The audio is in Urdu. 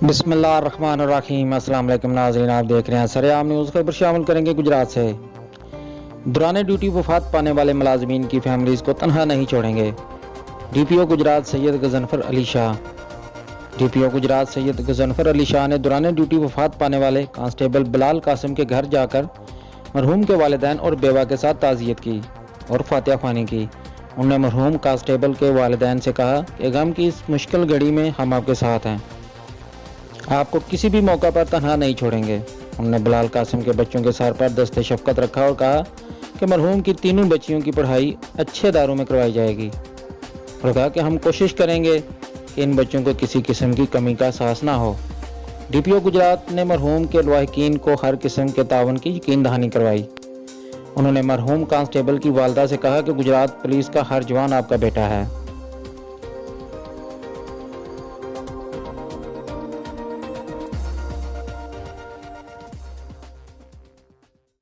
بسم اللہ الرحمن الرحیم۔ السلام علیکم ناظرین، آپ دیکھ رہے ہیں سرعام نیوز۔ خبر شامل کریں گے گجرات سے۔ دوران ڈیوٹی وفات پانے والے ملازمین کی فیملیز کو تنہا نہیں چھوڑیں گے۔ ڈی پی او گجرات سید غضنفر علی شاہ۔ ڈی پی او گجرات سید غضنفر علی شاہ نے دوران ڈیوٹی وفات پانے والے کانسٹیبل بلال قاسم کے گھر جا کر مرحوم کے والدین اور بیوہ کے ساتھ تعزیت کی اور فاتحہ خوانی کی۔ انہوں نے مرحوم کانسٹیبل کے والدین سے کہا کہ غم کی اس مشکل گھڑی میں ہم آپ کے ساتھ ہیں، آپ کو کسی بھی موقع پر تنہا نہیں چھوڑیں گے۔ انہوں نے بلال قاسم کے بچوں کے سر پر دست شفقت رکھا اور کہا کہ مرحوم کی تینوں بچیوں کی پڑھائی اچھے اداروں میں کروائی جائے گی، اور کہا کہ ہم کوشش کریں گے کہ ان بچوں کو کسی قسم کی کمی کا احساس نہ ہو۔ ڈی پی او گجرات نے مرحوم کے لواحقین کو ہر قسم کے تعاون کی یقین دہانی کروائی۔ انہوں نے مرحوم کانسٹیبل کی والدہ سے کہا کہ گجرات پولیس کا ہر جوان آپ کا بیٹا ہے۔